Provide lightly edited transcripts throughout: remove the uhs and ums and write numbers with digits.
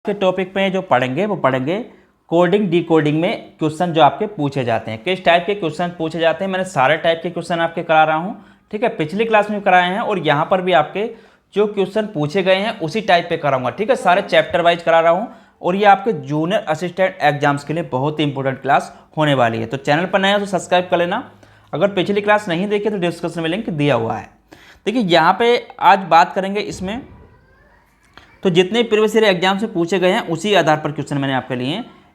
के टॉपिक में जो पढ़ेंगे वो पढ़ेंगे कोडिंग डिकोडिंग में क्वेश्चन जो आपके पूछे जाते हैं। किस टाइप के क्वेश्चन पूछे जाते हैं, मैंने सारे टाइप के क्वेश्चन आपके करा रहा हूँ। ठीक है, पिछली क्लास में भी कराए हैं और यहाँ पर भी आपके जो क्वेश्चन पूछे गए हैं उसी टाइप पे कराऊंगा। ठीक है, सारे चैप्टर वाइज करा रहा हूँ और ये आपके जूनियर असिस्टेंट एग्जाम्स के लिए बहुत ही इंपॉर्टेंट क्लास होने वाली है। तो चैनल पर नया है तो सब्सक्राइब कर लेना। अगर पिछली क्लास नहीं देखी तो डिस्क्रिप्शन में लिंक दिया हुआ है। देखिए यहाँ पे आज बात करेंगे इसमें, तो जितने प्रीवियस ईयर एग्जाम से पूछे गए हैं उसी आधार पर क्वेश्चन मैंने आपके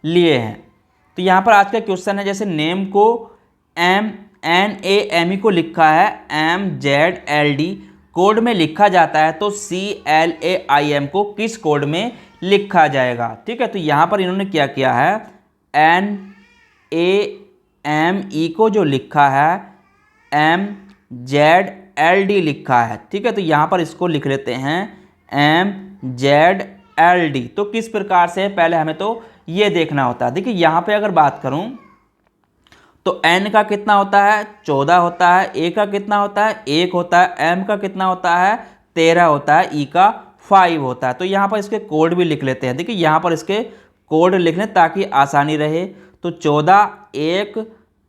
लिए हैं। तो यहाँ पर आज का क्वेश्चन है, जैसे नेम को NAME को लिखा है MZLD कोड में लिखा जाता है, तो CLAIM को किस कोड में लिखा जाएगा। ठीक है, तो यहाँ पर इन्होंने क्या किया है, NAME को जो लिखा है MZLD लिखा है। ठीक है, तो यहाँ पर इसको लिख लेते हैं MZLD। तो किस प्रकार से है पहले हमें तो ये देखना होता है। देखिए यहाँ पे अगर बात करूं तो N का कितना होता है, 14 होता है, A का कितना होता है, 1 होता है, M का कितना होता है, 13 होता है, E का 5 होता है। तो यहाँ पर इसके कोड भी लिख लेते हैं। देखिए यहाँ पर इसके कोड लिख लें ताकि आसानी रहे। तो 14, 1,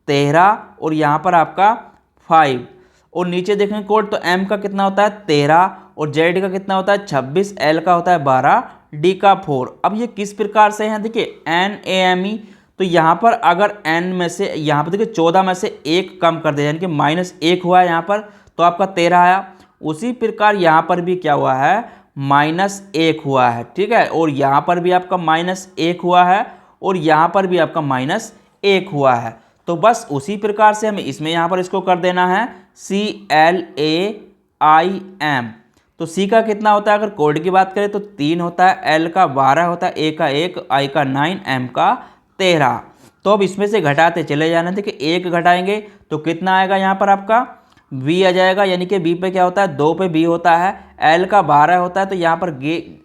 13 और यहाँ पर आपका 5 और नीचे देखेंगे कोड, तो M का कितना होता है 13 और Z का कितना होता है 26, L का होता है 12, D का 4। अब ये किस प्रकार से हैं, देखिए NAME, तो यहाँ पर अगर N में से यहाँ पर देखिए 14 में से 1 कम कर दे, यानी कि -1 हुआ है यहाँ पर, तो आपका 13 आया। उसी प्रकार यहाँ पर भी क्या हुआ है, -1 हुआ है। ठीक है, और यहाँ पर भी आपका -1 हुआ है और यहाँ पर भी आपका -1 हुआ है। तो बस उसी प्रकार से हमें इसमें यहाँ पर इसको कर देना है CLAIM। तो C का कितना होता है, अगर कोड की बात करें तो 3 होता है, L का 12 होता है, A का 1, I का 9, M का 13। तो अब इसमें से घटाते चले जाना। देखिए 1 घटाएंगे तो कितना आएगा, यहाँ पर आपका B आ जाएगा, यानी कि B पे क्या होता है, 2 पे B होता है। L का 12 होता है, तो यहाँ पर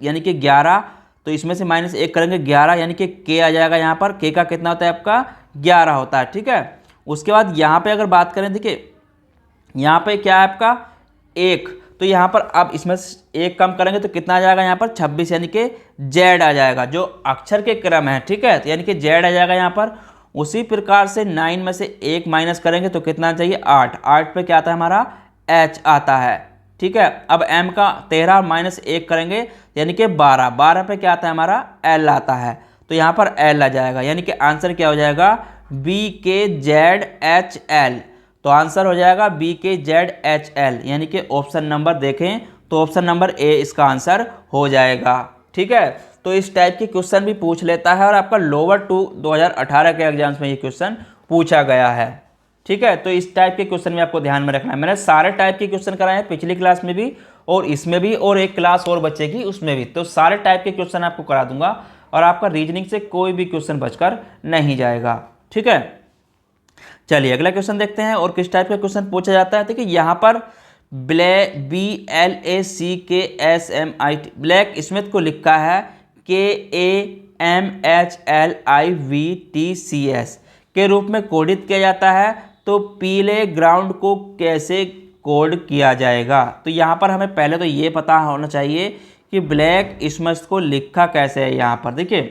यानी कि 11, तो इसमें से -1 करेंगे 11, यानी कि K आ जाएगा। यहाँ पर K का कितना होता है आपका 11 होता है। ठीक है, उसके बाद यहाँ पे अगर बात करें, देखिए यहाँ पे क्या है आपका 1, तो यहाँ पर अब इसमें 1 कम करेंगे तो कितना आ जाएगा, यहाँ पर 26, यानी कि Z आ जाएगा, जो अक्षर के क्रम है। ठीक है, यानी कि Z आ जाएगा यहाँ पर। उसी प्रकार से 9 में से 1 माइनस करेंगे तो कितना चाहिए 8, 8 पे क्या आता है हमारा H आता है। ठीक है, अब M का 13 -1 करेंगे यानी कि 12, 12 पे क्या आता है हमारा L आता है, तो यहाँ पर L आ जाएगा, यानी कि आंसर क्या हो जाएगा BKZHL। तो आंसर हो जाएगा BKZHL, यानी कि ऑप्शन नंबर देखें तो ऑप्शन नंबर A इसका आंसर हो जाएगा। ठीक है, तो इस टाइप के क्वेश्चन भी पूछ लेता है और आपका लोअर टू 2018 के एग्जाम्स में ये क्वेश्चन पूछा गया है। ठीक है, तो इस टाइप के क्वेश्चन में आपको ध्यान में रखना है। मैंने सारे टाइप के क्वेश्चन कराए हैं, पिछली क्लास में भी और इसमें भी, और एक क्लास और बचेगी उसमें भी। तो सारे टाइप के क्वेश्चन आपको करा दूंगा और आपका रीजनिंग से कोई भी क्वेश्चन बचकर नहीं जाएगा। ठीक है, चलिए अगला क्वेश्चन देखते हैं और किस टाइप का क्वेश्चन पूछा जाता है। देखिए यहाँ पर BLACKSMIT ब्लैक स्मिथ को लिखा है KAMHLIVTCS के रूप में कोडित किया जाता है, तो पीले ग्राउंड को कैसे कोड किया जाएगा। तो यहाँ पर हमें पहले तो ये पता होना चाहिए कि ब्लैक स्मिथ को लिखा कैसे है। यहाँ पर देखिए,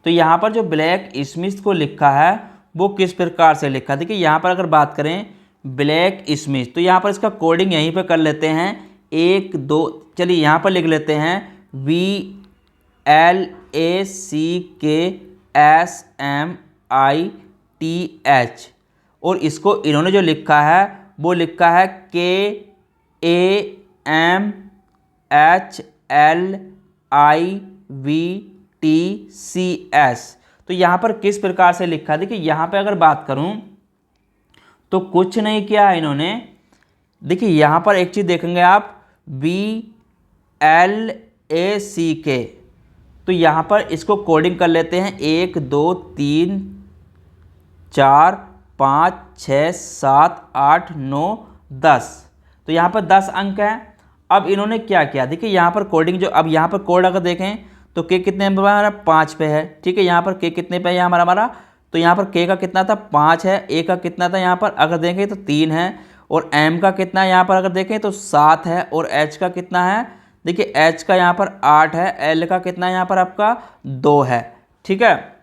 तो यहाँ पर जो ब्लैक स्मिथ को लिखा है वो किस प्रकार से लिखा। देखिए यहाँ पर अगर बात करें ब्लैक स्मिथ, तो यहाँ पर इसका कोडिंग यहीं पे कर लेते हैं 1 2, चलिए यहाँ पर लिख लेते हैं BLACKSMITH और इसको इन्होंने जो लिखा है वो लिखा है KAMHLIVTCS। तो यहाँ पर किस प्रकार से लिखा, देखिए यहाँ पे अगर बात करूँ तो कुछ नहीं किया है इन्होंने। देखिए यहाँ पर एक चीज़ देखेंगे आप BLACK, तो यहाँ पर इसको कोडिंग कर लेते हैं 1 2 3 4 5 6 7 8 9 10, तो यहाँ पर 10 अंक हैं। अब इन्होंने क्या किया, देखिए यहाँ पर कोडिंग जो, अब यहाँ पर कोड अगर देखें तो K कितने पे हमारा 5 पे है। ठीक है, यहाँ पर K कितने पे है हमारा, तो यहाँ पर K का कितना था 5 है, A का कितना था यहाँ पर अगर देखें तो 3 है, और M का कितना है यहाँ पर अगर देखें तो 7 है, और H का कितना है देखिए H का यहाँ पर 8 है, L का कितना यहाँ पर आपका 2 है, ठीक है।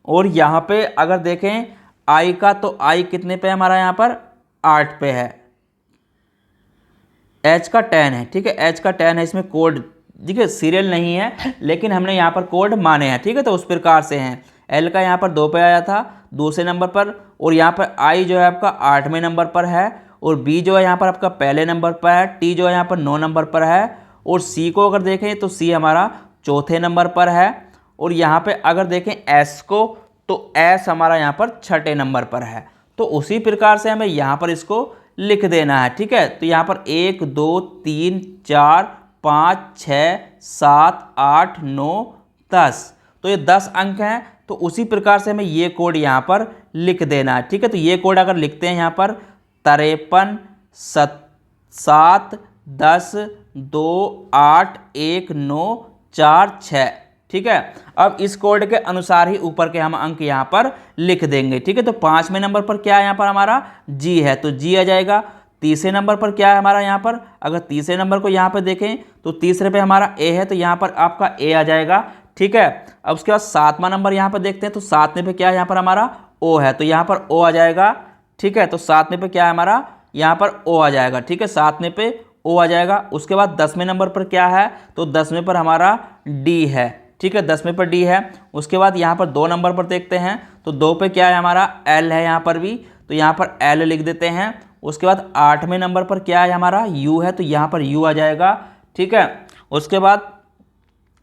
और यहाँ पे अगर देखें I का, तो I कितने पे है हमारा यहाँ पर 8 पे है। H का 10 है, ठीक है, H का 10 है। इसमें कोड देखिए सीरियल नहीं है, लेकिन हमने यहाँ पर कोड माने हैं, ठीक है, तो उस प्रकार से हैं। L का यहाँ पर 2 पे आया था दूसरे नंबर पर, और यहाँ पर I जो है आपका 8वें नंबर पर है, और B जो है यहाँ पर आपका पहले नंबर पर है, T जो है यहाँ पर 9 नंबर पर है, और C को अगर देखें तो C हमारा चौथे नंबर पर है, और यहाँ पे अगर देखें S को, तो S हमारा यहाँ पर छठे नंबर पर है। तो उसी प्रकार से हमें यहाँ पर इसको लिख देना है, ठीक है। तो यहाँ पर 1 2 3 4 5 6 7 8 9 10, तो ये 10 अंक हैं। तो उसी प्रकार से हमें ये कोड यहाँ पर लिख देना है, ठीक है। तो ये कोड अगर लिखते हैं यहाँ पर 53 7 10 2 8 1 9 4 6, ठीक है। अब इस कोड के अनुसार ही ऊपर के हम अंक यहाँ पर लिख देंगे, ठीक है। तो 5वें नंबर पर क्या है यहाँ पर हमारा G है, तो G आ जाएगा। तीसरे नंबर पर क्या है हमारा यहाँ पर, अगर तीसरे नंबर को यहाँ पर देखें तो तीसरे पे हमारा A है, तो यहाँ पर आपका A आ जाएगा, ठीक है। अब उसके बाद 7वां नंबर यहाँ पर देखते हैं, तो 7वें पे क्या है यहाँ पर हमारा O है, तो यहाँ पर O आ जाएगा, ठीक है। तो 7वें पे क्या है हमारा यहाँ पर O आ जाएगा, ठीक है, 7वें पे O आ जाएगा। उसके बाद 10वें नंबर पर क्या है, तो 10वें पर हमारा D है, ठीक है, 10वें पर D है। उसके बाद यहाँ पर 2 नंबर पर देखते हैं, तो 2 पे क्या है हमारा L है यहाँ पर भी, तो यहाँ पर L लिख देते हैं। उसके बाद 8वें नंबर पर क्या है हमारा U है, तो यहाँ पर U आ जाएगा, ठीक है। उसके बाद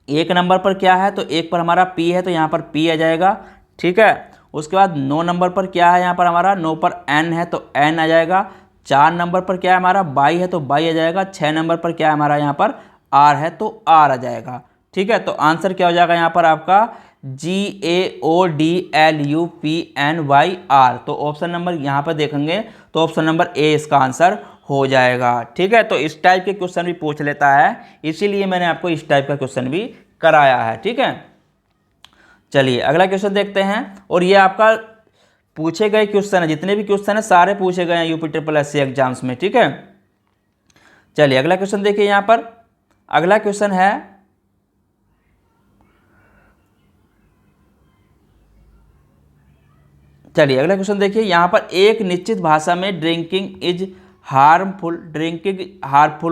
1 नंबर पर क्या है, तो 1 पर हमारा P है, तो यहाँ पर P आ जाएगा, ठीक है। उसके बाद 9 नंबर पर क्या है यहाँ पर हमारा, 9 पर N है, तो N आ जाएगा। 4 नंबर पर क्या है हमारा बाई है, तो बाई आ जाएगा। 6 नंबर पर क्या है हमारा यहाँ पर R है, तो R आ जाएगा, ठीक है। तो आंसर क्या हो जाएगा यहाँ पर आपका GAODLUPNYR। तो ऑप्शन नंबर यहाँ पर देखेंगे तो ऑप्शन नंबर A इसका आंसर हो जाएगा, ठीक है। तो इस टाइप के क्वेश्चन भी पूछ लेता है, इसीलिए मैंने आपको इस टाइप का क्वेश्चन भी कराया है, ठीक है। चलिए अगला क्वेश्चन देखते हैं, और ये आपका पूछे गए क्वेश्चन है, जितने भी क्वेश्चन है सारे पूछे गए हैं UPSSC एग्जाम्स में, ठीक है। चलिए अगला क्वेश्चन देखिए यहाँ पर। अगला क्वेश्चन है, चलिए अगला क्वेश्चन देखिए यहाँ पर। एक निश्चित भाषा में ड्रिंकिंग इज हार्मफुल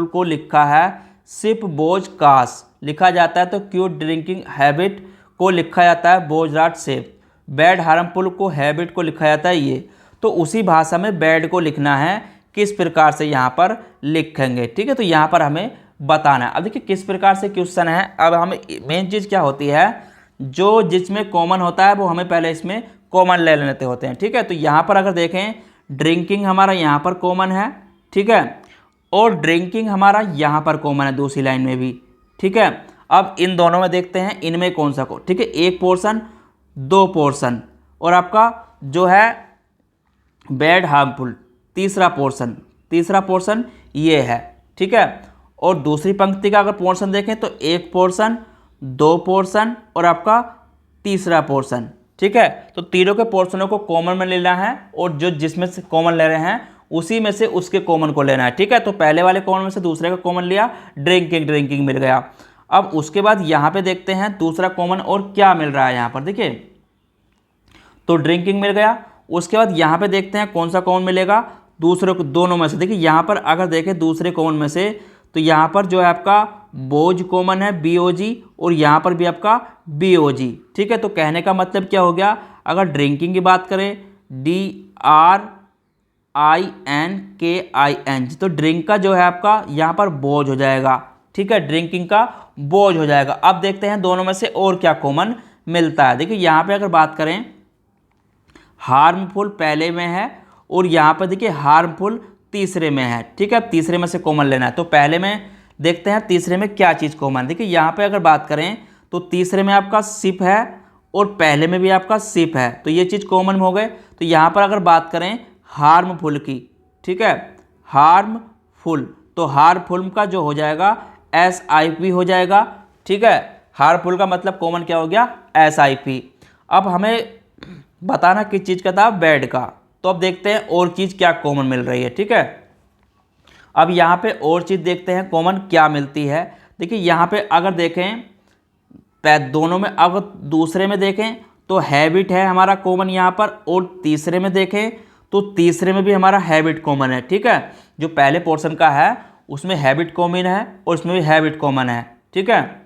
को लिखा है सिप बोझ कास लिखा जाता है, तो क्यों ड्रिंकिंग हैबिट को लिखा जाता है बोझराट सेप, बैड हार्मफुल को हैबिट को लिखा जाता है ये। तो उसी भाषा में बैड को लिखना है, किस प्रकार से यहाँ पर लिखेंगे, ठीक है। तो यहाँ पर हमें बताना है। अब देखिए किस प्रकार से क्वेश्चन है। अब हमें मेन चीज़ क्या होती है, जो जिसमें कॉमन होता है वो हमें पहले इसमें कॉमन ले लेते होते हैं, ठीक है। तो यहाँ पर अगर देखें ड्रिंकिंग हमारा यहाँ पर कॉमन है, ठीक है, और ड्रिंकिंग हमारा यहाँ पर कॉमन है दूसरी लाइन में भी, ठीक है। अब इन दोनों में देखते हैं इनमें कौन सा को, ठीक है, 1 पोर्शन 2 पोर्शन, और आपका जो है बैड हार्मफुल तीसरा पोर्शन ये है, ठीक है। और दूसरी पंक्ति का अगर पोर्शन देखें तो 1 पोर्शन 2 पोर्शन और आपका तीसरा पोर्शन, ठीक है। तो तीनों के पोर्शनों को कॉमन में लेना है, और जो जिसमें से कॉमन ले रहे हैं उसी में से उसके कॉमन को लेना है, ठीक है। तो पहले वाले कॉमन में से दूसरे का कॉमन लिया, ड्रिंकिंग मिल गया। अब उसके बाद यहाँ पे देखते हैं दूसरा कॉमन और क्या मिल रहा है यहाँ पर, देखिए तो ड्रिंकिंग मिल गया। उसके बाद यहाँ पे देखते हैं कौन सा कॉमन मिलेगा दूसरे को दोनों में से। देखिए यहाँ पर अगर देखें दूसरे कॉमन में से, तो यहाँ पर जो है आपका बोझ कॉमन है BOG, और यहाँ पर भी आपका BOG, ठीक है। तो कहने का मतलब क्या हो गया, अगर ड्रिंकिंग की बात करें DRINKING, तो ड्रिंक का जो है आपका यहाँ पर बोझ हो जाएगा, ठीक है, ड्रिंकिंग का बोझ हो जाएगा। अब देखते हैं दोनों में से और क्या कॉमन मिलता है। देखिए यहाँ पे अगर बात करें हार्मफुल पहले में है, और यहाँ पर देखिए हार्मफुल तीसरे में है, ठीक है। तीसरे में से कॉमन लेना है, तो पहले में देखते हैं तीसरे में क्या चीज़ कॉमन। देखिए यहाँ पे अगर बात करें तो तीसरे में आपका सिप है, और पहले में भी आपका सिप है, तो ये चीज़ कॉमन हो गए। तो यहाँ पर अगर बात करें हार्मफुल की, ठीक है, हार्मफुल, तो हार्मफुल का जो हो जाएगा SIP हो जाएगा, ठीक है। हार्मफुल का मतलब कॉमन क्या हो गया SIP। अब हमें बताना किस चीज़ का था, बैड का। तो अब देखते हैं और चीज़ क्या कॉमन मिल रही है, ठीक है। अब यहाँ पे और चीज़ देखते हैं कॉमन क्या मिलती है। देखिए यहाँ पे अगर देखें दोनों में, अगर दूसरे में देखें तो हैबिट है हमारा कॉमन यहाँ पर, और तीसरे में देखें तो तीसरे में भी हमारा हैबिट कॉमन है। ठीक है, जो पहले पोर्शन का है उसमें हैबिट कॉमन है और उसमें भी हैबिट कॉमन है। ठीक है,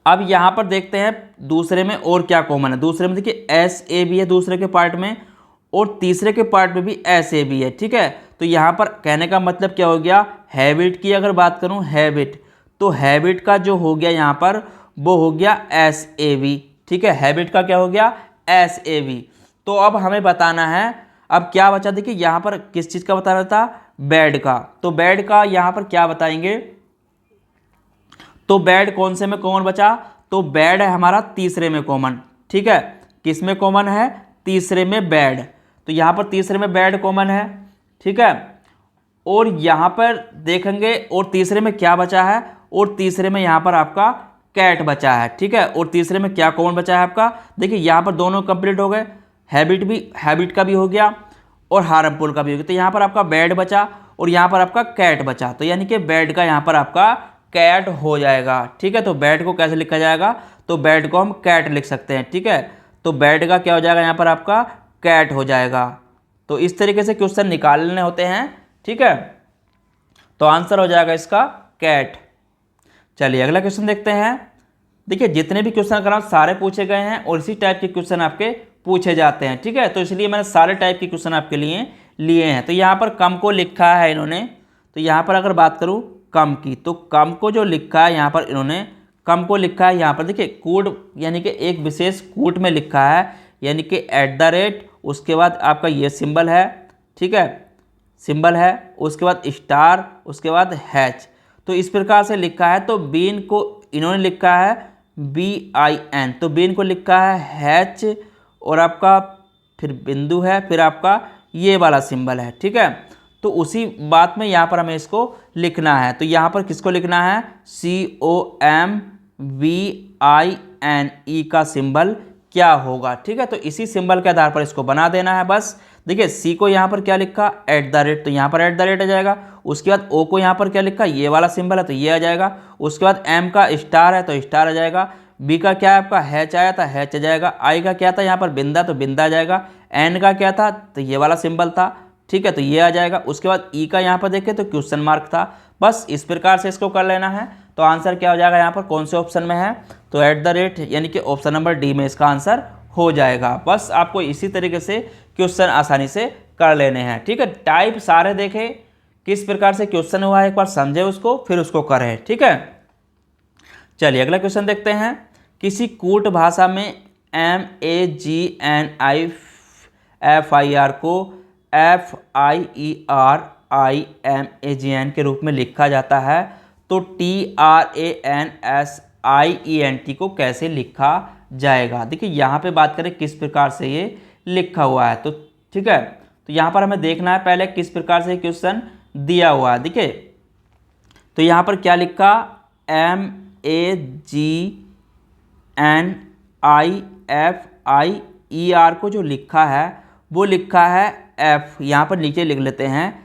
अब यहाँ पर देखते हैं दूसरे में और क्या कॉमन है। दूसरे में देखिए एस ए भी है दूसरे के पार्ट में, और तीसरे के पार्ट में भी एस ए भी है। ठीक है, तो यहाँ पर कहने का मतलब क्या हो गया, हैबिट की अगर बात करूँ हैबिट, तो हैबिट का जो हो गया यहाँ पर वो हो गया एस ए बी। ठीक है, हैबिट का क्या हो गया, एस ए बी। तो अब हमें बताना है, अब क्या बचा, देखिए यहाँ पर किस चीज़ का बताना था, बैड का। तो बैड का यहाँ पर क्या बताएंगे, तो बैड कौन से में कॉमन बचा, तो बैड है हमारा तीसरे में कॉमन। ठीक है, किस में कॉमन है, तीसरे में बैड, तो यहाँ पर तीसरे में बैड कॉमन है। ठीक है, और यहाँ पर देखेंगे और तीसरे में क्या बचा है, और तीसरे में यहाँ पर आपका कैट बचा है। ठीक है, और तीसरे में क्या कॉमन बचा है आपका, देखिए यहाँ पर दोनों कंप्लीट हो गए, हैबिट का भी हो गया और हार्मफुल का भी हो गया। तो यहाँ पर आपका बैड बचा और यहाँ पर आपका कैट बचा, तो यानी कि बैड का यहाँ पर आपका कैट हो जाएगा। ठीक है, तो बैड को कैसे लिखा जाएगा, तो बैड को हम कैट लिख सकते हैं। ठीक है, तो बैड का क्या हो जाएगा, यहाँ पर आपका कैट हो जाएगा। तो इस तरीके से क्वेश्चन निकालने होते हैं। ठीक है, तो आंसर हो जाएगा इसका कैट। चलिए अगला क्वेश्चन देखते हैं। देखिए जितने भी क्वेश्चन कराऊँ सारे पूछे गए हैं और इसी टाइप के क्वेश्चन आपके पूछे जाते हैं। ठीक है, तो इसलिए मैंने सारे टाइप के क्वेश्चन आपके लिए लिए हैं। तो यहाँ पर कम को लिखा है इन्होंने, तो यहाँ पर अगर बात करूँ कम की, तो कम को जो लिखा है यहाँ पर इन्होंने, कम को लिखा है यहाँ पर देखिए कोड, यानी कि एक विशेष कोड में लिखा है, यानी कि @ उसके बाद आपका ये सिंबल है। ठीक है, सिंबल है, उसके बाद स्टार, उसके बाद हैच, तो इस प्रकार से लिखा है। तो बीन को इन्होंने लिखा है BIN, तो बीन को लिखा है हैच, और आपका फिर बिंदु है, फिर आपका ये वाला सिंबल है। ठीक है, तो उसी बात में यहाँ पर हमें इसको लिखना है। तो यहाँ पर किसको लिखना है, COMBINE का सिंबल क्या होगा। ठीक है, तो इसी सिंबल के आधार पर इसको बना देना है बस। देखिए सी को यहाँ पर क्या लिखा, @ तो यहाँ पर @ आ जाएगा। उसके बाद ओ को यहाँ पर क्या लिखा, ये वाला सिंबल है तो ये आ जाएगा। उसके बाद एम का स्टार है तो स्टार आ जाएगा। बी का क्या है आपका हैच आया था, हैच आ जाएगा। आई का क्या था यहाँ पर बिंदा, तो बिंदा आ जाएगा। एन का क्या था, तो ये वाला सिंबल था। ठीक है, तो ये आ जाएगा। उसके बाद ई का यहाँ पर देखें तो क्वेश्चन मार्क था। बस इस प्रकार से इसको कर लेना है। तो आंसर क्या हो जाएगा यहाँ पर, कौन से ऑप्शन में है, तो @ यानी कि ऑप्शन नंबर डी में इसका आंसर हो जाएगा। बस आपको इसी तरीके से क्वेश्चन आसानी से कर लेने हैं। ठीक है, टाइप सारे देखें किस प्रकार से क्वेश्चन हुआ है, एक बार समझे उसको फिर उसको करें। ठीक है, चलिए अगला क्वेश्चन देखते हैं। किसी कूट भाषा में MAGNIFIR को FIERIMAGN के रूप में लिखा जाता है, तो TRANSIENT को कैसे लिखा जाएगा। देखिए यहाँ पे बात करें किस प्रकार से ये लिखा हुआ है, तो ठीक है, तो यहाँ पर हमें देखना है पहले किस प्रकार से क्वेश्चन दिया हुआ है। देखिए तो यहाँ पर क्या लिखा, MAGNIFIER को जो लिखा है वो लिखा है F, यहाँ पर नीचे लिख लेते हैं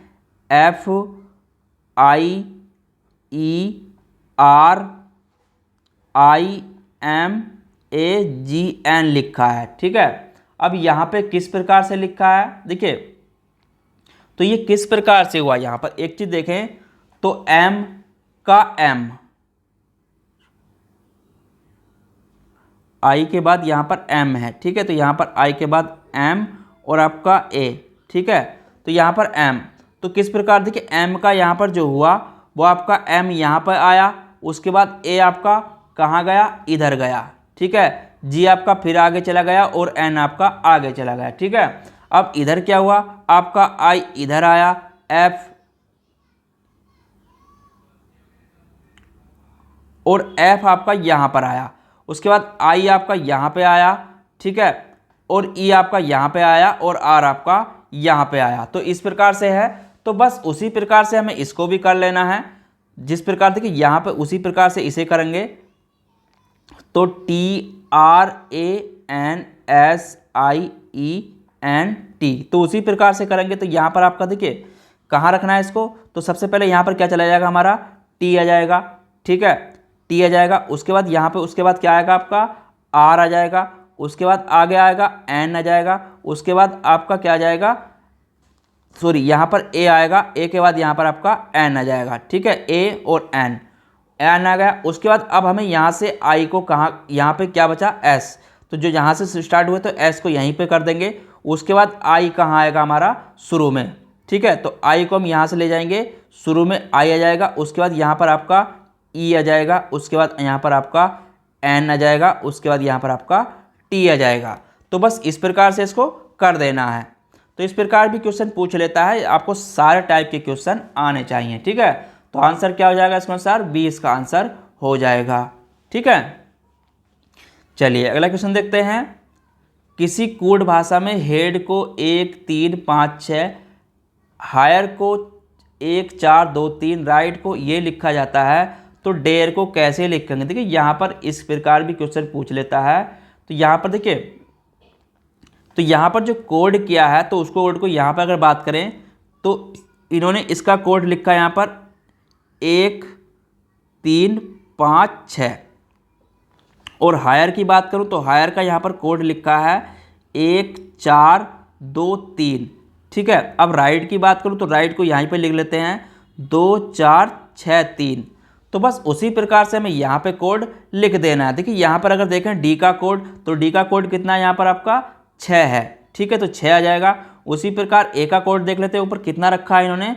FIERIMAGN लिखा है। ठीक है, अब यहाँ पे किस प्रकार से लिखा है, देखिए तो ये किस प्रकार से हुआ, यहाँ पर एक चीज देखें तो M का M, I के बाद यहाँ पर M है। ठीक है, तो यहाँ पर I के बाद M और आपका A। ठीक है, तो यहाँ पर M, तो किस प्रकार, देखिए M का यहाँ पर जो हुआ वो आपका M यहाँ पर आया, उसके बाद A आपका कहाँ गया, इधर गया। ठीक है, G आपका फिर आगे चला गया और N आपका आगे चला गया। ठीक है, अब इधर क्या हुआ, आपका I इधर आया, F और F आपका यहाँ पर आया, उसके बाद I आपका यहाँ पे आया। ठीक है, और E आपका यहाँ पे आया और R आपका यहाँ पे आया। तो इस प्रकार से है, तो बस उसी प्रकार से हमें इसको भी कर लेना है। जिस प्रकार देखिए यहाँ पे उसी प्रकार से इसे करेंगे, तो TRANSIENT, तो उसी प्रकार से करेंगे। तो यहाँ पर आपका देखिए कहाँ रखना है इसको, तो सबसे पहले यहाँ पर क्या चला जाएगा हमारा टी आ जाएगा, ठीक है, टी आ जाएगा। उसके बाद यहाँ पे उसके बाद क्या आएगा आपका आर आ जाएगा, उसके बाद आगे आएगा एन आ जाएगा, उसके बाद आपका क्या आ जाएगा, सॉरी यहाँ पर ए आएगा, ए के बाद यहाँ पर आपका एन आ जाएगा, ठीक है, ए और एन, एन आ गया। उसके बाद अब हमें यहाँ से आई को कहाँ, यहाँ पे क्या बचा एस, तो जो यहाँ से स्टार्ट हुए तो एस को यहीं पे कर देंगे। उसके बाद आई कहाँ आएगा हमारा शुरू में, ठीक है, तो आई को हम यहाँ से ले जाएंगे, शुरू में आई आ जाएगा। उसके बाद यहाँ पर आपका ई आ जाएगा, उसके बाद यहाँ पर आपका एन आ जाएगा, उसके बाद यहाँ पर आपका टी आ जाएगा। तो बस इस प्रकार से इसको कर देना है। तो इस प्रकार भी क्वेश्चन पूछ लेता है, आपको सारे टाइप के क्वेश्चन आने चाहिए, ठीक है। तो आंसर क्या हो जाएगा इसके अनुसार, बी इसका आंसर हो जाएगा, ठीक है। चलिए अगला क्वेश्चन देखते हैं। किसी कोड भाषा में हेड को 1 3 5 6, हायर को 1 4 2 3, राइट को ये लिखा जाता है, तो डेयर को कैसे लिखेंगे। देखिए यहाँ पर इस प्रकार भी क्वेश्चन पूछ लेता है। तो यहाँ पर देखिए, तो यहाँ पर जो कोड किया है, तो उसको कोड को यहाँ पर अगर बात करें तो इन्होंने इसका कोड लिखा है यहाँ पर 1 3 5 6, और हायर की बात करूँ तो हायर का यहाँ पर कोड लिखा है 1 4 2 3, ठीक है। अब राइट की बात करूँ तो राइट को यहीं पे लिख लेते हैं 2 4 6 3। तो बस उसी प्रकार से हमें यहाँ पे कोड लिख देना है। देखिए यहाँ पर अगर देखें डी का कोड, तो डी का कोड कितना है यहाँ पर आपका 6 है, ठीक है, तो 6 आ जाएगा। उसी प्रकार ए का कोड देख लेते हैं, ऊपर कितना रखा है इन्होंने।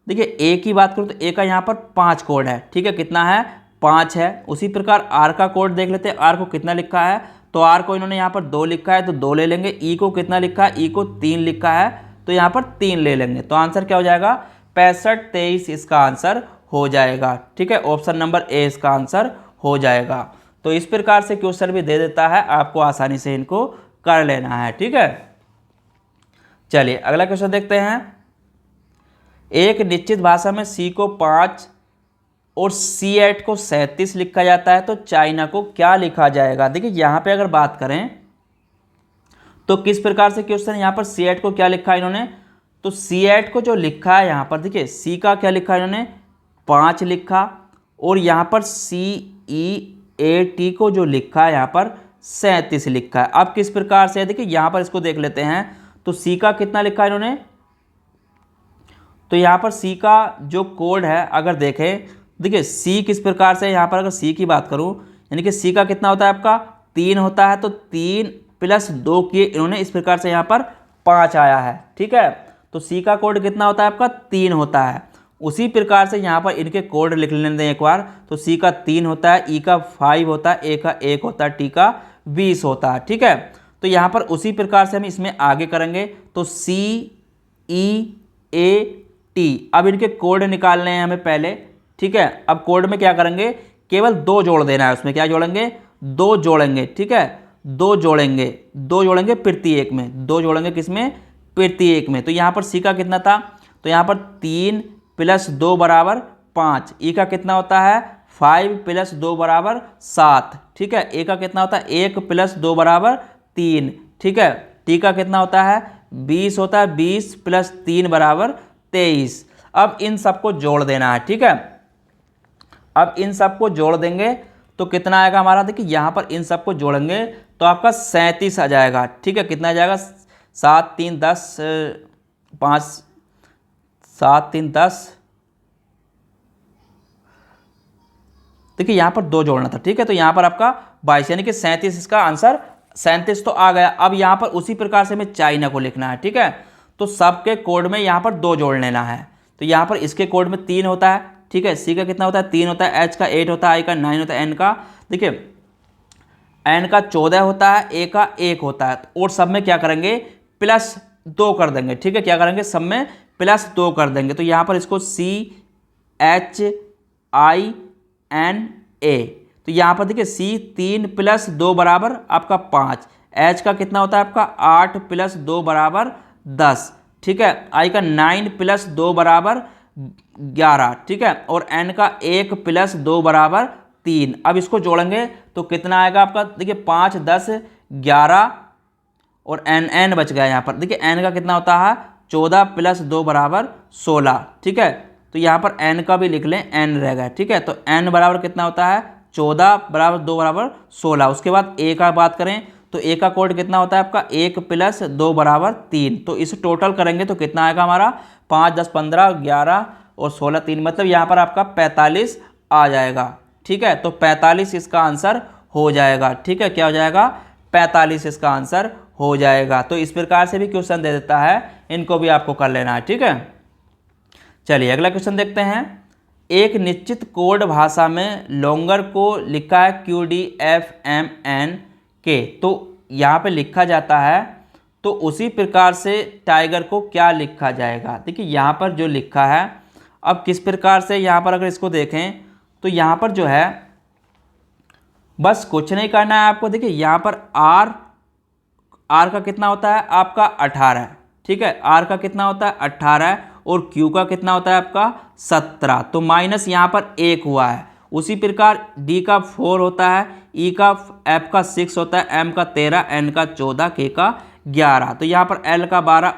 देखिए ए की बात करूँ तो ए का यहाँ पर 5 कोड है, ठीक है, कितना है 5 है। उसी प्रकार आर का कोड देख लेते हैं, आर को कितना लिखा है, तो आर को इन्होंने यहाँ पर 2 लिखा है, तो 2 ले लेंगे। ई को कितना लिखा है, ई को 3 लिखा है, तो यहाँ पर 3 ले लेंगे। तो आंसर क्या हो जाएगा 65 23 इसका आंसर हो जाएगा, ठीक है, ऑप्शन नंबर ए इसका आंसर हो जाएगा। तो इस प्रकार से क्वेश्चन भी दे देता है, आपको आसानी से इनको कर लेना है, ठीक है। चलिए अगला क्वेश्चन देखते हैं। एक निश्चित भाषा में सी को 5 और C8 को 37 लिखा जाता है, तो चाइना को क्या लिखा जाएगा। देखिए यहाँ पे अगर बात करें तो किस प्रकार से क्वेश्चन, यहाँ पर C8 को क्या लिखा है इन्होंने, तो C8 को जो लिखा है यहाँ पर देखिए C का क्या लिखा है इन्होंने 5 लिखा, और यहाँ पर CEAT को जो लिखा है यहाँ पर 37 लिखा है। अब किस प्रकार से है, देखिए यहाँ पर इसको देख लेते हैं। तो C का कितना लिखा है इन्होंने, तो यहाँ पर C का जो कोड है अगर देखें, देखिए C किस प्रकार से, यहाँ पर अगर C की बात करूँ, यानी कि C का कितना होता है आपका 3 होता है, तो 3 + 2 किए इन्होंने, इस प्रकार से यहाँ पर 5 आया है, ठीक है। तो C का कोड कितना होता है आपका 3 होता है। उसी प्रकार से यहाँ पर इनके कोड लिख लेते हैं एक बार। तो C का 3 होता है, E का 5 होता है, A का 1 होता है, T का 20 होता है, ठीक है। तो यहाँ पर उसी प्रकार से हम इसमें आगे करेंगे। तो CEAT, अब इनके कोड निकालने हैं हमें पहले, ठीक है। अब कोड में क्या करेंगे, केवल 2 जोड़ देना है, उसमें क्या जोड़ेंगे 2 जोड़ेंगे, ठीक है, 2 जोड़ेंगे, 2 जोड़ेंगे प्रत्येक में, 2 जोड़ेंगे किसमें प्रत्येक में। तो यहाँ पर C का कितना था, तो यहाँ पर 3 + 2 = 5, E का कितना होता है 5 + 2 = 7, ठीक है। A का कितना होता है 1 + 2 = 3, ठीक है। T का कितना होता है 20 होता है, 20 + 3 = 23। अब इन सबको जोड़ देना है, ठीक है। अब इन सबको जोड़ देंगे तो कितना आएगा हमारा, देखिए यहाँ पर इन सबको जोड़ेंगे तो आपका 37 आ जाएगा, ठीक है। कितना आ जाएगा 7 3 10 5 7 3 10, देखिए यहाँ पर 2 जोड़ना था, ठीक है। तो यहाँ पर आपका 22 यानी कि 37 इसका आंसर 37 तो आ गया। अब यहाँ पर उसी प्रकार से हमें चाइना को लिखना है, ठीक है। तो सबके कोड में यहाँ पर 2 जोड़ लेना है। तो यहाँ पर इसके कोड में 3 होता है, ठीक है। C का कितना होता है 3 होता है, H का 8 होता है, I का 9 होता है, N का देखिए N का 14 होता है, A का 1 होता है। और सब में क्या करेंगे +2 कर देंगे, ठीक है। क्या करेंगे सब में +2 कर देंगे। तो यहाँ पर इसको CHINA, तो यहाँ पर देखिए C 3 + 2 = आपका 5, H का कितना होता है आपका 8 + 2 = 10, ठीक है। I का 9 + 2 = 11, ठीक है। और N का 1 + 2 = 3। अब इसको जोड़ेंगे तो कितना आएगा आपका, देखिए 5 10 11 और N बच गया यहाँ पर। देखिए N का कितना होता है 14 + 2 = 16, ठीक है। तो यहाँ पर n का भी लिख लें, n रहेगा, ठीक है। तो n बराबर कितना होता है 14 बराबर 2 बराबर 16। उसके बाद a का बात करें तो a का कोड कितना होता है आपका 1 + 2 बराबर 3। तो इसे टोटल करेंगे तो कितना आएगा हमारा 5 10 15 11 और 16 3, मतलब यहाँ पर आपका 45 आ जाएगा, ठीक है। तो 45 इसका आंसर हो जाएगा, ठीक है। क्या हो जाएगा 45 इसका आंसर हो जाएगा। तो इस प्रकार से भी क्वेश्चन दे देता है, इनको भी आपको कर लेना है, ठीक है। चलिए अगला क्वेश्चन देखते हैं। एक निश्चित कोड भाषा में लॉन्गर को लिखा है QDFMN तो यहाँ पे लिखा जाता है, तो उसी प्रकार से टाइगर को क्या लिखा जाएगा। देखिए यहाँ पर जो लिखा है, अब किस प्रकार से यहाँ पर अगर इसको देखें तो यहाँ पर जो है बस कुछ नहीं करना है आपको। देखिए यहाँ पर आर का कितना होता है आपका 18, ठीक है। आर का कितना होता है 18 और क्यू का कितना होता है आपका 17। तो माइनस यहाँ पर 1 हुआ है। उसी प्रकार डी का 4 होता है, ई का एफ का 6 होता है, एम का 13, एन का 14, के का 11। तो यहाँ पर एल का 12,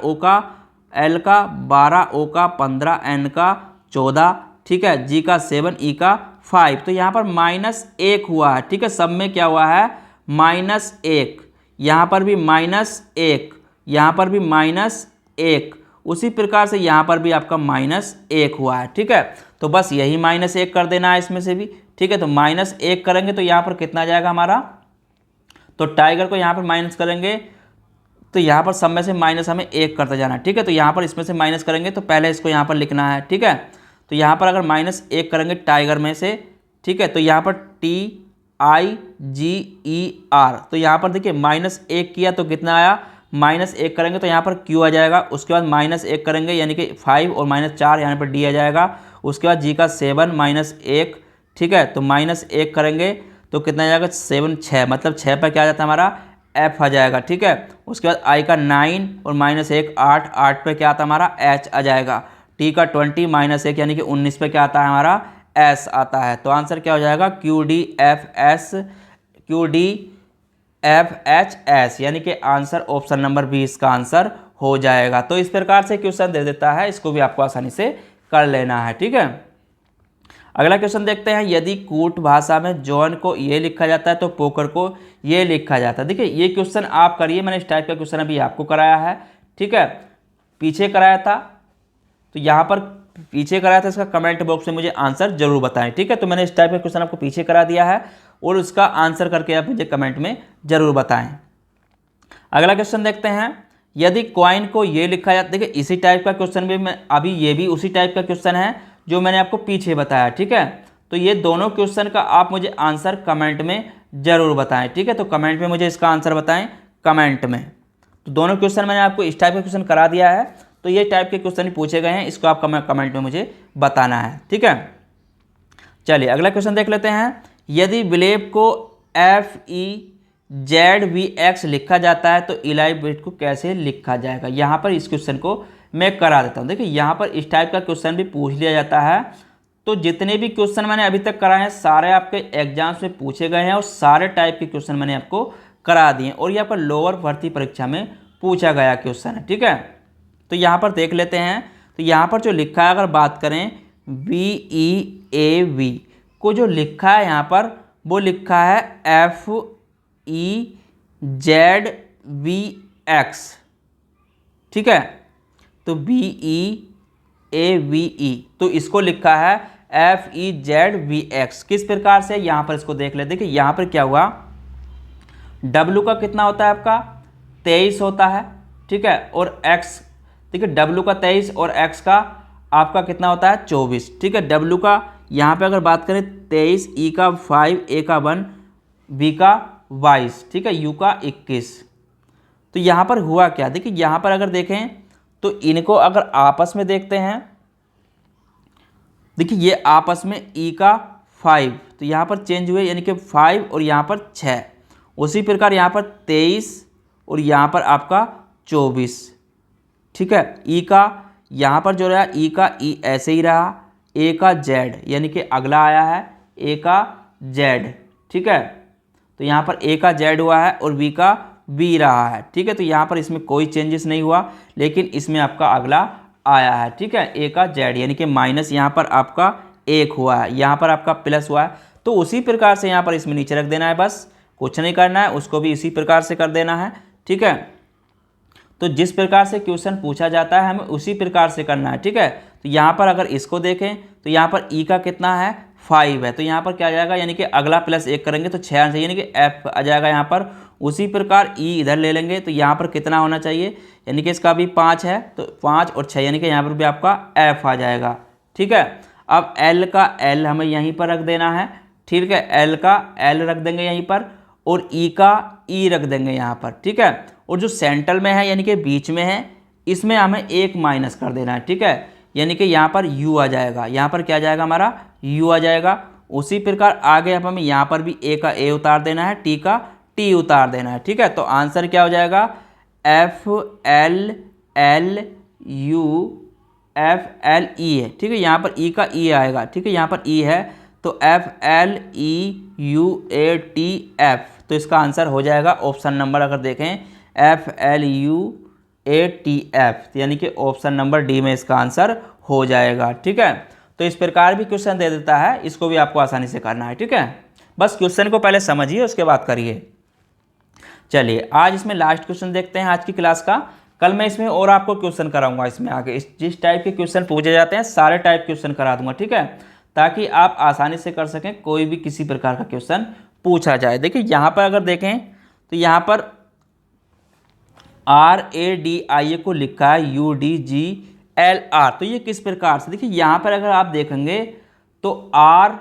ओ का 15, एन का 14, ठीक है। जी का 7, ई का 5। तो यहाँ पर -1 हुआ है, ठीक है। सब में क्या हुआ है -1, यहाँ पर भी -1, यहाँ पर भी -1, उसी प्रकार से यहाँ पर भी आपका -1 हुआ है, ठीक है। तो बस यही -1 कर देना है इसमें से भी, ठीक है। तो -1 करेंगे तो यहाँ पर कितना आ जाएगा हमारा, तो टाइगर को यहाँ पर माइनस करेंगे तो यहाँ पर सब में से माइनस हमें 1 करते जाना है, ठीक है। तो यहाँ पर इसमें से माइनस करेंगे तो पहले इसको यहाँ पर लिखना है, ठीक है। तो यहाँ पर अगर -1 करेंगे टाइगर में से, ठीक है, तो यहाँ पर TIGER, तो यहाँ पर देखिए -1 किया तो कितना आया -1 करेंगे तो यहाँ पर Q आ जाएगा। उसके बाद -1 करेंगे यानी कि 5 और -4 यहाँ पर D आ जाएगा। उसके बाद G का 7 -1, ठीक है। तो -1 करेंगे तो कितना आ जाएगा 7 6, मतलब 6 पर क्या आ जाता है हमारा F आ जाएगा, ठीक है। उसके बाद I का 9 और -1 8, 8 पे क्या आता है हमारा H आ जाएगा। T का 20 -1 यानी कि 19 पे क्या आता है हमारा S आता है। तो आंसर क्या हो जाएगा QDFHS, यानी कि आंसर ऑप्शन नंबर 20 का आंसर हो जाएगा। तो इस प्रकार से क्वेश्चन दे देता है, इसको भी आपको आसानी से कर लेना है, ठीक है। अगला क्वेश्चन देखते हैं। यदि कूट भाषा में जॉन को ये लिखा जाता है तो पोकर को ये लिखा जाता है। देखिए ये क्वेश्चन आप करिए, मैंने इस टाइप का क्वेश्चन अभी आपको कराया है, ठीक है। पीछे कराया था, तो यहाँ पर पीछे कराया था, इसका कमेंट बॉक्स में मुझे आंसर जरूर बताएं, ठीक है। तो मैंने इस टाइप का क्वेश्चन आपको पीछे करा दिया है और उसका आंसर करके आप मुझे कमेंट में जरूर बताएं। अगला क्वेश्चन देखते हैं। यदि कॉइन को ये लिखा जाता है, देखिए इसी टाइप का क्वेश्चन भी मैं अभी, ये भी उसी टाइप का क्वेश्चन है जो मैंने आपको पीछे बताया, ठीक है। तो ये दोनों क्वेश्चन का आप मुझे आंसर कमेंट में जरूर बताएं, ठीक है। तो कमेंट में मुझे इसका आंसर बताएं कमेंट में। तो दोनों क्वेश्चन मैंने आपको इस टाइप का क्वेश्चन करा दिया है, तो ये टाइप के क्वेश्चन पूछे गए हैं, इसको आप कमेंट में मुझे बताना है, ठीक है। चलिए अगला क्वेश्चन देख लेते हैं। यदि विलेप को FEZVX लिखा जाता है तो इलाइब्रेट को कैसे लिखा जाएगा। यहाँ पर इस क्वेश्चन को मैं करा देता हूँ। देखिए यहाँ पर इस टाइप का क्वेश्चन भी पूछ लिया जाता है। तो जितने भी क्वेश्चन मैंने अभी तक कराए हैं सारे आपके एग्जाम्स में पूछे गए हैं और सारे टाइप के क्वेश्चन मैंने आपको करा दिए और ये आपका लोअर भर्ती परीक्षा में पूछा गया क्वेश्चन है, ठीक है। तो यहाँ पर देख लेते हैं। तो यहाँ पर जो लिखा है, अगर बात करें VEAV को जो लिखा है यहाँ पर, वो लिखा है FEZVX, ठीक है। तो BEAVE, तो इसको लिखा है FEZVX। किस प्रकार से, यहाँ पर इसको देख लेते हैं। देखिए यहाँ पर क्या हुआ, W का कितना होता है आपका 23 होता है, ठीक है। और X, देखिए W का 23 और X का आपका कितना होता है 24, ठीक है। W का यहाँ पे अगर बात करें 23, E का 5, A का 1, B का 22, ठीक है, U का 21। तो यहाँ पर हुआ क्या, देखिए यहाँ पर अगर देखें तो इनको अगर आपस में देखते हैं, देखिए ये आपस में E का 5, तो यहाँ पर चेंज हुए यानी कि 5 और यहाँ पर 6। उसी प्रकार यहाँ पर 23 और यहाँ पर आपका 24, ठीक है। E का यहाँ पर जो रहा E का E ऐसे ही रहा, A का Z यानी कि अगला आया है A का Z, ठीक है। तो यहाँ पर A का Z हुआ है और B का B रहा है, ठीक है। तो यहाँ पर इसमें कोई चेंजेस नहीं हुआ, लेकिन इसमें आपका अगला आया है, ठीक है, ए का जेड, यानी कि माइनस यहाँ पर आपका 1 हुआ है, यहाँ पर आपका प्लस हुआ है। तो उसी प्रकार से यहाँ पर इसमें नीचे रख देना है, बस कुछ नहीं करना है, उसको भी इसी प्रकार से कर देना है, ठीक है। तो जिस प्रकार से क्वेश्चन पूछा जाता है हमें उसी प्रकार से करना है, ठीक है। तो यहाँ पर अगर इसको देखें तो यहाँ पर ई का कितना है 5 है, तो यहाँ पर क्या आ जाएगा, यानी कि अगला प्लस 1 करेंगे तो 6 आना चाहिए, यानी कि एफ आ जाएगा यहाँ पर। उसी प्रकार ई इधर ले लेंगे तो यहाँ पर कितना होना चाहिए, यानी कि इसका भी 5 है, तो 5 और 6 यानी कि यहाँ पर भी आपका एफ आ जाएगा, ठीक है। अब एल का एल हमें यहीं पर रख देना है, ठीक है, एल का एल रख देंगे यहीं पर, और ई का ई रख देंगे यहाँ पर, ठीक है। और जो सेंटर में है यानी कि बीच में है, इसमें हमें 1 माइनस कर देना है, ठीक है, यानी कि यहाँ पर u आ जाएगा, यहाँ पर क्या आ जाएगा हमारा u आ जाएगा। उसी प्रकार आगे अब हमें यहाँ पर भी a का a उतार देना है, t का t उतार देना है, ठीक है। तो आंसर क्या हो जाएगा, F L L U F L E है, ठीक है, यहाँ पर e का e आएगा, ठीक है, यहाँ पर e है तो F L E U A T F, तो इसका आंसर हो जाएगा ऑप्शन नंबर अगर देखें F L U A T F, यानी कि ऑप्शन नंबर डी में इसका आंसर हो जाएगा, ठीक है। तो इस प्रकार भी क्वेश्चन दे देता है, इसको भी आपको आसानी से करना है, ठीक है। बस क्वेश्चन को पहले समझिए उसके बाद करिए। चलिए आज इसमें लास्ट क्वेश्चन देखते हैं आज की क्लास का। कल मैं इसमें और आपको क्वेश्चन कराऊंगा, इसमें आगे जिस टाइप के क्वेश्चन पूछे जाते हैं सारे टाइप क्वेश्चन करा दूंगा, ठीक है, ताकि आप आसानी से कर सकें, कोई भी किसी प्रकार का क्वेश्चन पूछा जाए। देखिए यहाँ पर अगर देखें तो यहाँ पर RADIA को लिखा है UDGLR, तो ये किस प्रकार से, देखिए यहाँ पर अगर आप देखेंगे तो R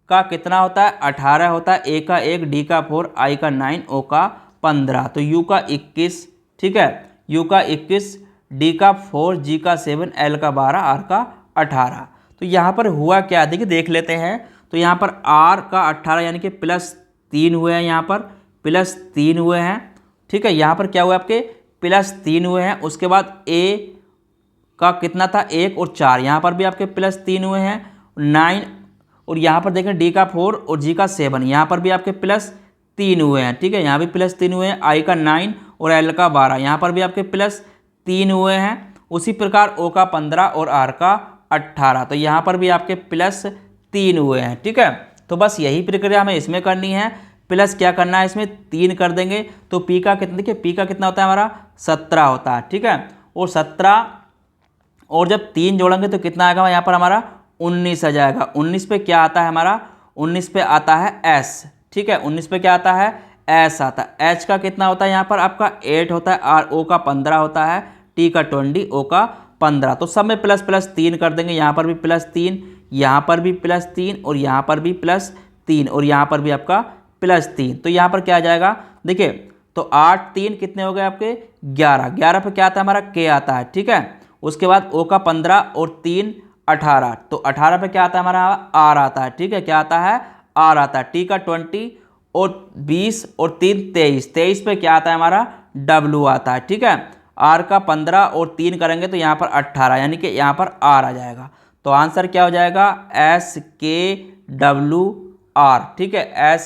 का कितना होता है 18 होता है, A का 1, D का 4, I का 9, O का 15, तो U का 21, ठीक है, U का 21, D का 4, G का 7, L का 12, R का 18। तो यहाँ पर हुआ क्या, देखिए देख लेते हैं। तो यहाँ पर R का 18 यानी कि +3 हुए हैं, यहाँ पर +3 हुए हैं, ठीक है, यहाँ पर क्या हुआ आपके +3 हुए हैं। उसके बाद A का कितना था 1 और 4, यहाँ पर भी आपके +3 हुए हैं 9, और यहाँ पर देखें D का 4 और G का 7, यहाँ पर भी आपके +3 हुए हैं, ठीक है, यहाँ भी +3 हुए हैं। I का 9 और L का 12, यहाँ पर भी आपके +3 हुए हैं। उसी प्रकार O का 15 और R का 18, तो यहाँ पर भी आपके +3 हुए हैं, ठीक है। तो बस यही प्रक्रिया हमें इसमें करनी है, प्लस क्या करना है इसमें 3 कर देंगे तो पी का कितना, देखिए पी का कितना होता है हमारा 17 होता है, ठीक है, और 17 और जब 3 जोड़ेंगे तो कितना आएगा यहाँ पर हमारा 19 आ जाएगा। 19 पे क्या आता है हमारा, 19 पे आता है S, ठीक है, 19 पे क्या आता है S आता है। H का कितना होता है यहाँ पर आपका 8 होता है, R O का 15 होता है, T का 20, O का 15, तो सब में ++3 कर देंगे, यहाँ पर भी +3, यहाँ पर भी +3 और यहाँ पर भी +3 और यहाँ पर भी आपका +3, तो यहाँ पर क्या आ जाएगा, देखिए तो 8 3 कितने हो गए आपके 11, 11 पे क्या आता है हमारा K आता है, ठीक है। उसके बाद O का 15 और 3 18, तो 18 पे क्या आता है हमारा R आता है, ठीक है, क्या आता है R आता है। T का 20 और 20 और 3 23, 23 पे क्या आता है हमारा W आता है, ठीक है। R का 15 और 3 करेंगे तो यहाँ पर 18, यानी कि यहाँ पर R आ जाएगा। तो आंसर क्या हो जाएगा SKWR, ठीक है,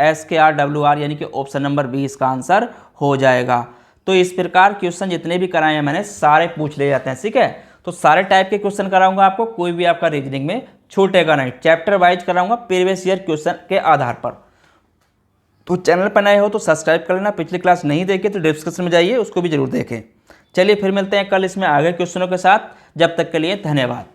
SKRWR यानी कि ऑप्शन नंबर 20 का आंसर हो जाएगा। तो इस प्रकार क्वेश्चन जितने भी कराए हैं मैंने सारे पूछ ले जाते हैं, ठीक है। तो सारे टाइप के क्वेश्चन कराऊंगा आपको, कोई भी आपका रीजनिंग में छूटेगा नहीं, चैप्टर वाइज कराऊंगा प्रीवियस ईयर क्वेश्चन के आधार पर। तो चैनल पर नए हो तो सब्सक्राइब कर लेना, पिछली क्लास नहीं देखे तो डिस्क्रिप्शन में जाइए उसको भी जरूर देखें। चलिए फिर मिलते हैं कल इसमें आगे क्वेश्चनों के साथ, जब तक के लिए धन्यवाद।